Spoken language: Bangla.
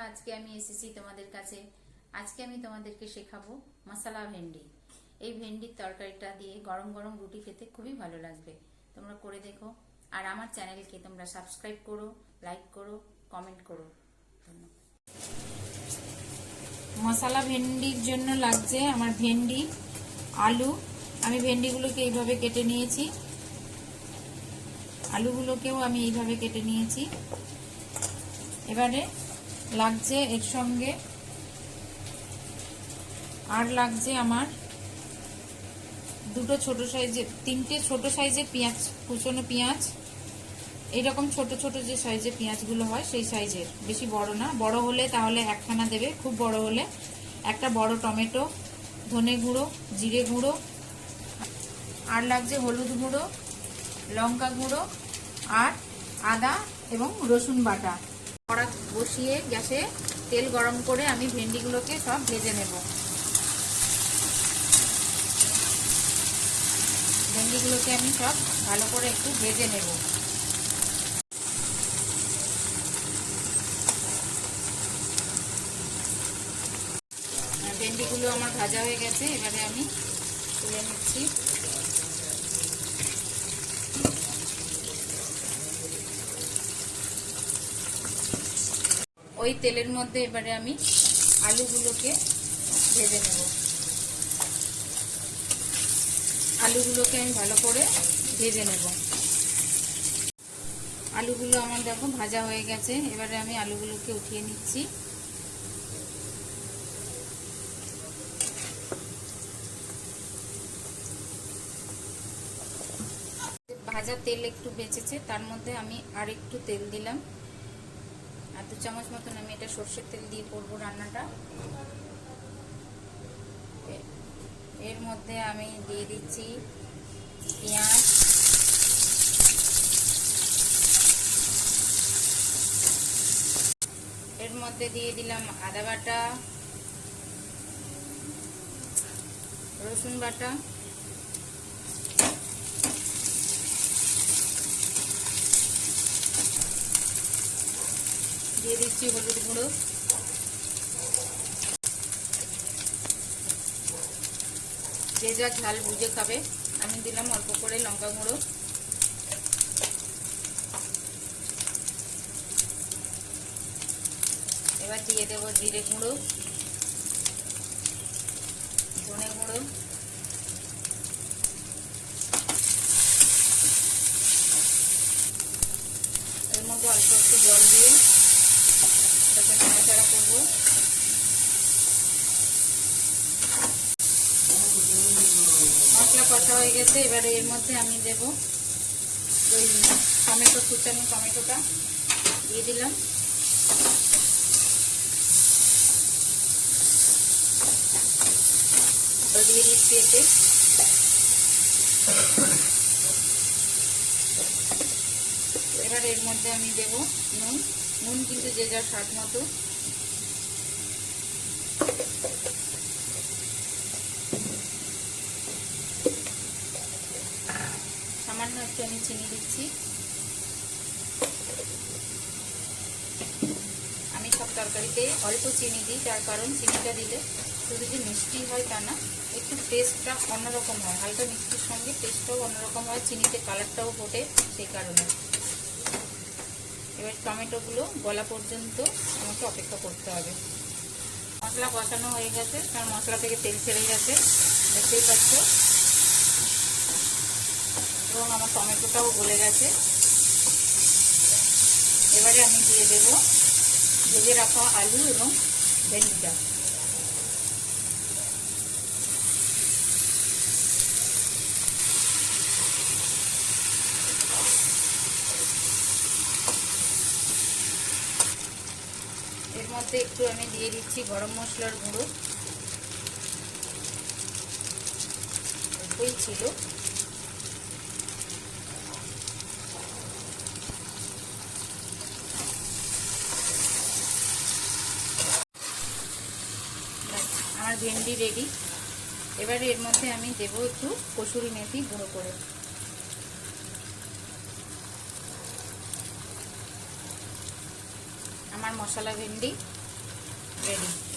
আজকে আমি এসেছি তোমাদের কাছে। আজকে আমি তোমাদেরকে শেখাবো মশলা ভেন্ডি। এই ভেন্ডির তরকারিটা দিয়ে গরম গরম রুটি খেতে খুবই ভালো লাগবে। তোমরা করে দেখো, আর আমার চ্যানেলকে তোমরা সাবস্ক্রাইব করো, লাইক করো, কমেন্ট করো। মশলা ভেন্ডির জন্য লাগছে আমার ভেন্ডি, আলু। আমি ভেন্ডিগুলোকে এইভাবে কেটে নিয়েছি, আলুগুলোকেও আমি এইভাবে কেটে নিয়েছি। এবারে লাগছে এর সঙ্গে আর লাগছে আমার তিনটে ছোট সাইজের পেঁয়াজ, কুচনো পেঁয়াজ। এইরকম ছোট ছোট যে সাইজের পেঁয়াজগুলো হয় সেই সাইজের, বেশি বড় না। বড় হলে তাহলে একখানা দেবে, খুব বড় হলে একটা বড় টমেটো, ধনে গুঁড়ো, জিরে গুঁড়ো, আর লাগছে হলুদ গুঁড়ো, লঙ্কা গুঁড়ো, আর আদা এবং রসুন বাটা। কড়া বসিয়ে গ্যাসে তেল গরম করে আমি ভেন্ডিগুলোকে সব ভেজে নেব। ভেন্ডিগুলোকে আমি সব ভালো করে একটু ভেজে নেব। ভেন্ডিগুলো আমার ভাজা হয়ে গেছে, এবারে আমি তুলে নিচ্ছি। ওই তেলের মধ্যে এবারে আমি আলুগুলোকে ভেজে নেব। আলুগুলোকে আমি ভালো করে ভেজে নেব। আলুগুলো আমার দেখো ভাজা হয়ে গেছে, এবারে আমি আলুগুলোকে উঠিয়ে নিচ্ছি। ভাজা তেল একটু বেঁচেছে, তার মধ্যে আমি আর একটু তেল দিলাম, আর 2 চামচ মতন আমি এটা সর্ষের তেল দিয়ে করবো রান্নাটা। এর মধ্যে আমি দিয়ে দিচ্ছি পেঁয়াজ, এর মধ্যে দিয়ে দিলাম আদা বাটা, রসুন বাটা, দিয়ে দিচ্ছি হলুদ গুঁড়ো, যে যা ঝাল বুঝে খাবে। আমি দিলাম অল্প করে লঙ্কা গুঁড়ো, এবার দিয়ে দেবো জিরে গুঁড়ো, ধনে গুঁড়ো, এর মধ্যে অল্প একটু জল দিয়ে এটাকে নাড়াচাড়া করবো। মশলা কষা হয়ে গেছে, এবারে এর মধ্যে আমি দেবো ওই টমেটো, কুচানো টমেটোটা দিয়ে দিলাম। দিয়ে দিচ্ছি এতে। এবার এর মধ্যে আমি দেবো নুন কিন্তু যে যার স্বাদ মতো। সামান্য একটু আমি চিনি দিচ্ছি। আমি সব তরকারিতে অল্প চিনি দিই, তার কারণ চিনিটা দিলে শুধু যে মিষ্টি হয় তা না, একটু টেস্টটা অন্যরকম হয়। হালকা মিষ্টির সঙ্গে টেস্টটাও অন্যরকম হয়, চিনিতে কালারটাও ফোটে, সেই কারণে। এবার টমেটোগুলো গলা পর্যন্ত আমাকে অপেক্ষা করতে হবে। মশলা কষানো হয়ে গেছে, কারণ মশলা থেকে তেল ছেড়ে গেছে, দেখতেই পাচ্ছ, এবং আমার টমেটোটাও গলে গেছে। এবারে আমি দিয়ে দেব ভেজে রাখা আলু এবং ভেন্ডিটা। এর মধ্যে একটু আমি দিয়ে দিচ্ছি গরম মশলার গুঁড়ো, ওই ছিল। আমার ভেন্ডি রেডি। এবারে এর মধ্যে আমি দেবো একটু কসুরি মেথি গুঁড়ো করে। আমার মশলা ভেন্ডি রেডি।